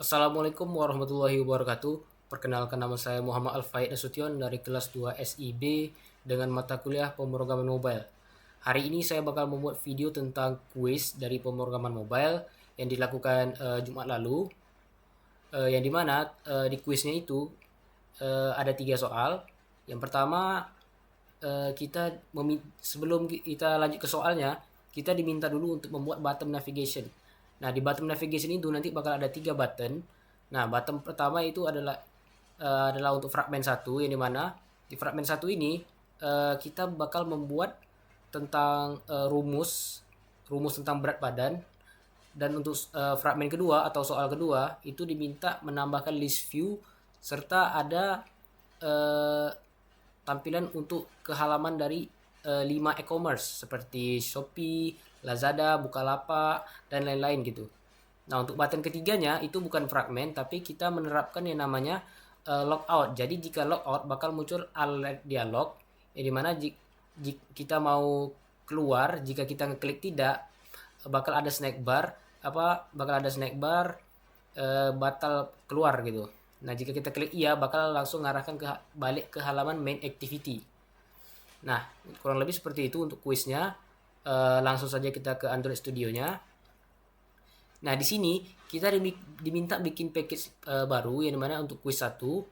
Assalamualaikum warahmatullahi wabarakatuh. Perkenalkan, nama saya Muhammad Alfaid Nasution dari kelas 2 SIB dengan mata kuliah pemrograman mobile. Hari ini saya bakal membuat video tentang kuis dari pemrograman mobile yang dilakukan Jumat lalu. Yang dimana di kuisnya itu ada 3 soal. Yang pertama, sebelum kita lanjut ke soalnya, kita diminta dulu untuk membuat bottom navigation. Nah, di bottom navigation itu nanti bakal ada 3 button. Nah, button pertama itu adalah untuk fragmen satu, yang dimana di fragmen satu ini kita bakal membuat tentang rumus tentang berat badan. Dan untuk fragmen kedua atau soal kedua itu diminta menambahkan list view serta ada eh, tampilan untuk ke halaman dari 5 e-commerce seperti Shopee, Lazada, Bukalapak, dan lain-lain gitu. Nah, untuk button ketiganya itu bukan fragmen, tapi kita menerapkan yang namanya logout. Jadi jika logout bakal muncul alert dialog, yang dimana jika kita mau keluar, jika kita ngeklik tidak, bakal ada snack bar, batal keluar gitu. Nah, jika kita klik iya, bakal langsung ngarahkan balik ke halaman main activity. Nah, kurang lebih seperti itu untuk kuisnya. Langsung saja kita ke Android Studio-nya. Nah, di sini kita diminta bikin package baru yang dimana untuk quiz satu.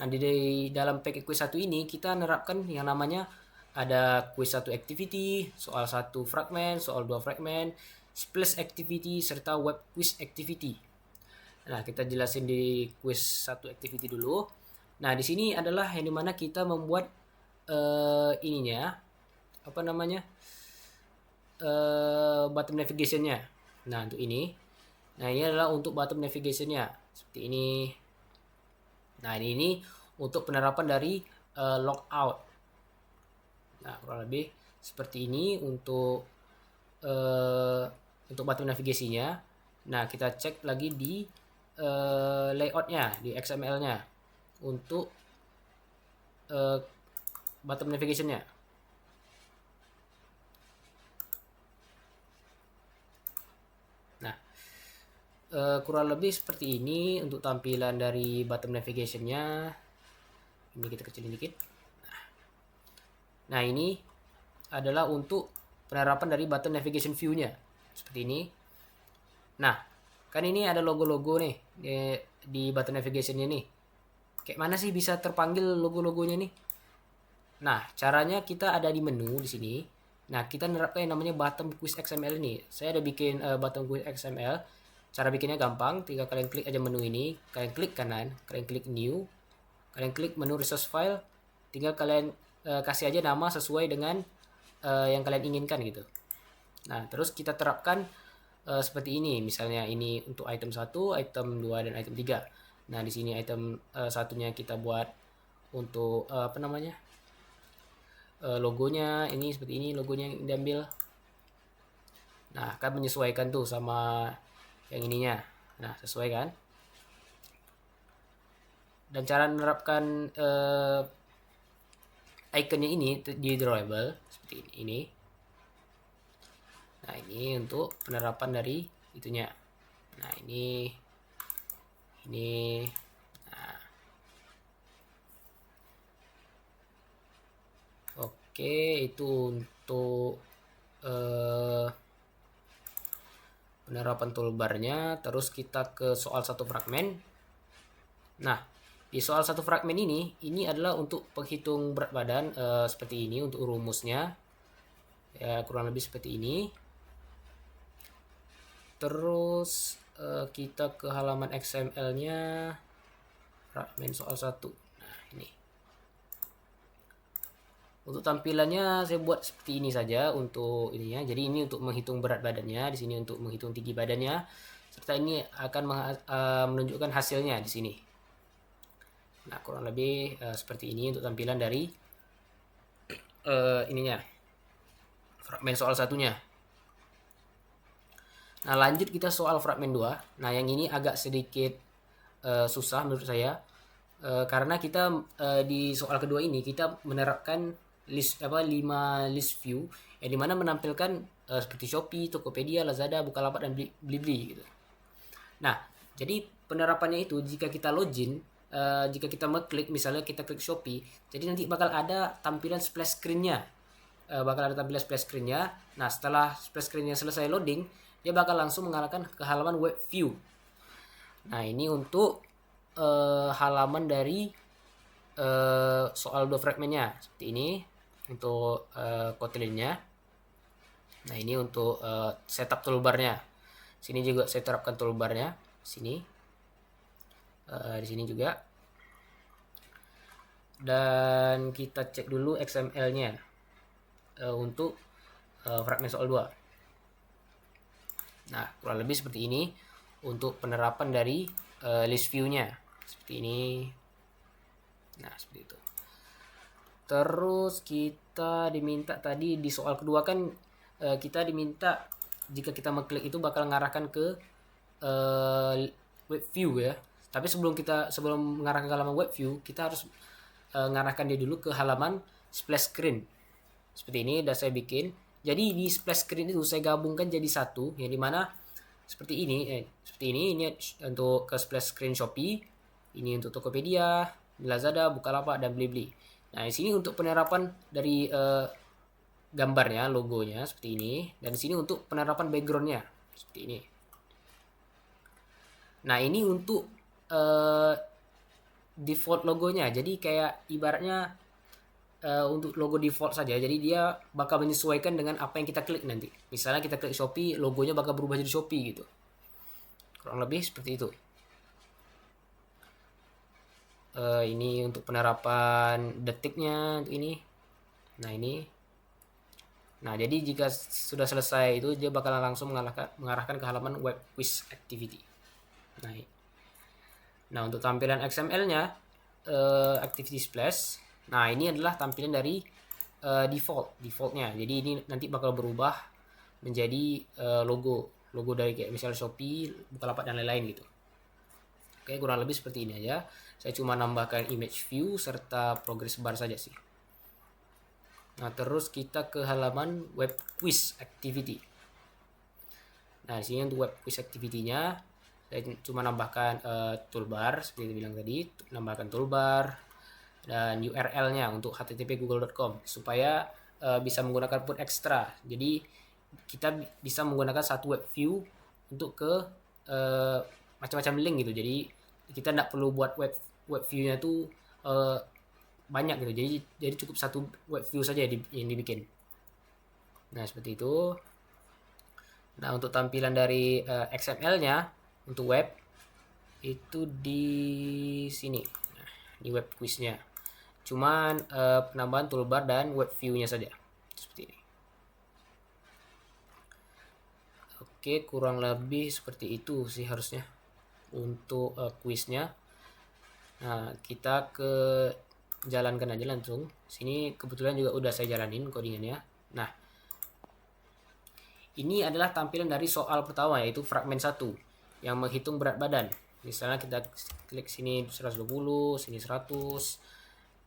Nah, di dalam package quiz satu ini kita menerapkan yang namanya ada quiz satu activity, soal satu fragment, soal 2 fragment, splash activity, serta web quiz activity. Nah, kita jelasin di quiz satu activity dulu. Nah, di sini adalah yang dimana kita membuat ininya, apa namanya, bottom navigationnya. Nah, untuk ini. Nah, ini adalah untuk bottom navigationnya seperti ini. Nah, ini untuk penerapan dari logout. Nah, kurang lebih seperti ini untuk bottom navigasinya. Nah, kita cek lagi di layoutnya, di XML-nya untuk bottom navigationnya. Nah, kurang lebih seperti ini untuk tampilan dari bottom navigation-nya. Ini kita kecilin dikit. Nah, ini adalah untuk penerapan dari button navigation view-nya. Seperti ini. Nah, kan ini ada logo-logo nih di button navigation-nya nih. Kayak mana sih bisa terpanggil logo-logonya nih? Nah, caranya kita ada di menu di sini. Nah, kita menerapkan yang namanya button quiz XML ini. Saya ada bikin button quiz XML. Cara bikinnya gampang, tinggal kalian klik aja menu ini, kalian klik kanan, kalian klik new, kalian klik menu resource file, tinggal kalian kasih aja nama sesuai dengan yang kalian inginkan gitu. Nah, terus kita terapkan seperti ini. Misalnya ini untuk item 1, item 2, dan item 3. Nah, di sini item satunya kita buat untuk apa namanya? Logonya ini seperti ini, logonya yang diambil. Nah, kan menyesuaikan tuh sama yang ininya. Nah, sesuai kan? Dan cara menerapkan ikonnya ini di drawable seperti ini. Nah, ini untuk penerapan dari itunya. Nah, ini. Nah, oke, itu untuk penerapan toolbarnya. Terus kita ke soal satu fragmen. Nah, di soal satu fragmen ini adalah untuk penghitung berat badan seperti ini untuk rumusnya. Ya, kurang lebih seperti ini. Terus kita ke halaman XML-nya, fragmen soal satu. Nah, ini. Untuk tampilannya saya buat seperti ini saja untuk ininya. Jadi ini untuk menghitung berat badannya, di sini untuk menghitung tinggi badannya, serta ini akan menunjukkan hasilnya di sini. Nah, kurang lebih seperti ini untuk tampilan dari ininya, fragmen soal satunya. Nah, lanjut kita soal fragmen 2. Nah, yang ini agak sedikit susah menurut saya. Karena kita di soal kedua ini kita menerapkan 5 list view yang dimana menampilkan seperti Shopee, Tokopedia, Lazada, Bukalapak, dan Blibli gitu. Nah, jadi penerapannya itu jika kita login, jika kita mengklik, misalnya kita klik Shopee, jadi nanti bakal ada tampilan splash screen-nya. Nah, setelah splash screen-nya selesai loading, dia bakal langsung mengarahkan ke halaman web view. Nah, ini untuk halaman dari soal dua fragmennya seperti ini untuk Kotlin-nya. Nah, ini untuk setup toolbar-nya. Sini juga saya terapkan toolbar-nya. Sini. Di sini juga. Dan kita cek dulu XML-nya untuk fragmen soal 2. Nah, kurang lebih seperti ini untuk penerapan dari list view-nya. Seperti ini. Nah, seperti itu. Terus kita diminta tadi di soal kedua kan kita diminta jika kita mengklik itu bakal mengarahkan ke web view ya. Tapi sebelum mengarahkan ke halaman web view, kita harus mengarahkan dia dulu ke halaman splash screen. Seperti ini udah saya bikin. Jadi di splash screen itu saya gabungkan jadi satu, yang dimana seperti ini, ini untuk ke splash screen Shopee, ini untuk Tokopedia, Lazada, Bukalapak, dan Blibli. Nah, di sini untuk penerapan dari gambarnya, logonya seperti ini, dan di sini untuk penerapan backgroundnya seperti ini. Nah, ini untuk default logonya. Jadi kayak ibaratnya untuk logo default saja. Jadi dia bakal menyesuaikan dengan apa yang kita klik nanti. Misalnya kita klik Shopee, logonya bakal berubah jadi Shopee gitu. Kurang lebih seperti itu. Ini untuk penerapan detiknya untuk ini. Nah, ini. Nah, jadi jika sudah selesai itu dia bakal langsung mengarahkan ke halaman web quiz activity. Nah, untuk tampilan XML-nya activity splash. Nah, ini adalah tampilan dari defaultnya. Jadi ini nanti bakal berubah menjadi logo dari kayak misalnya Shopee, Bukalapak, dan lain-lain gitu. Oke, kurang lebih seperti ini aja. Saya cuma nambahkan image view serta progress bar saja sih. Nah, terus kita ke halaman web quiz activity. Nah, di sini untuk web quiz activity-nya saya cuma nambahkan toolbar seperti yang bilang tadi, nambahkan toolbar dan URL-nya untuk http://google.com supaya bisa menggunakan put ekstra. Jadi kita bisa menggunakan satu web view untuk ke macam-macam link gitu. Jadi kita tidak perlu buat web view-nya tuh banyak gitu. Jadi cukup satu web view saja yang dibikin. Nah, seperti itu. Nah, untuk tampilan dari XML-nya untuk web itu di sini. Nah, di web quiz-nya. Cuman penambahan toolbar dan web view-nya saja. Seperti ini. Oke, kurang lebih seperti itu sih harusnya untuk quiz-nya. Nah, kita ke jalankan aja langsung. Sini kebetulan juga udah saya jalanin codingannya. Nah, ini adalah tampilan dari soal pertama, yaitu fragmen 1 yang menghitung berat badan. Misalnya kita klik sini 120, sini 100.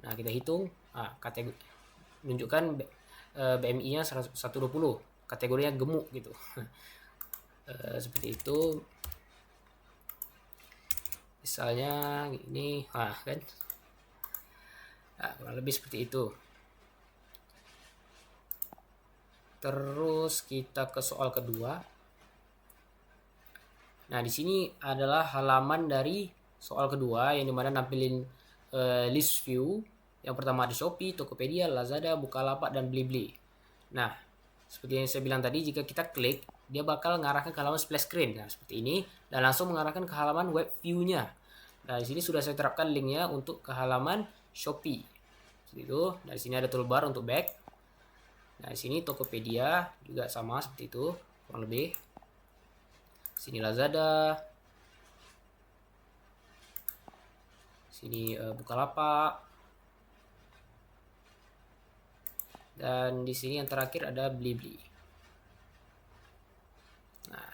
Nah, kita hitung, kategori menunjukkan BMI-nya 120, kategorinya gemuk gitu. Seperti itu. Misalnya ini, kan. Nah, kurang lebih seperti itu. Terus kita ke soal kedua. Nah, di sini adalah halaman dari soal kedua yang dimana nampilin list view. Yang pertama ada Shopee, Tokopedia, Lazada, Bukalapak, dan Blibli. Nah, seperti yang saya bilang tadi, jika kita klik, dia bakal mengarahkan ke halaman splash screen. Nah, seperti ini, dan langsung mengarahkan ke halaman web view-nya. Nah, di sini sudah saya terapkan linknya untuk ke halaman Shopee. Seperti itu. Nah, di sini ada toolbar untuk back. Nah, di sini Tokopedia juga sama seperti itu, kurang lebih. Sini Lazada. Sini Bukalapak. Dan di sini yang terakhir ada Blibli. Nah,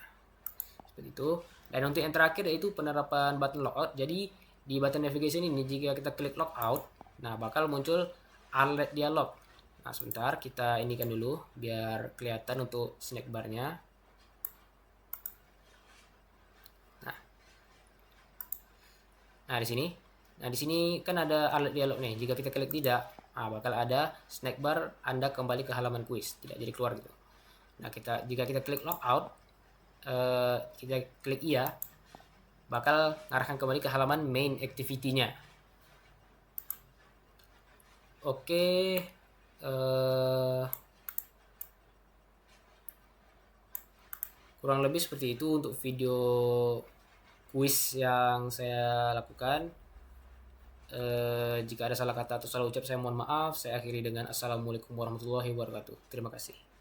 seperti itu. Dan untuk yang terakhir yaitu penerapan button logout. Jadi di button navigation ini jika kita klik logout, nah bakal muncul alert dialog. Nah, sebentar kita inikan dulu biar kelihatan untuk snack barnya. Nah, Nah, di sini. Nah, di sini kan ada alert dialog nih. Jika kita klik tidak, bakal ada snack bar Anda kembali ke halaman kuis, tidak jadi keluar gitu. Nah, jika kita klik logout, kita klik iya, bakal ngarahkan kembali ke halaman main activity-nya. Oke, kurang lebih seperti itu untuk video kuis yang saya lakukan. Jika ada salah kata atau salah ucap, saya mohon maaf. Saya akhiri dengan assalamualaikum warahmatullahi wabarakatuh. Terima kasih.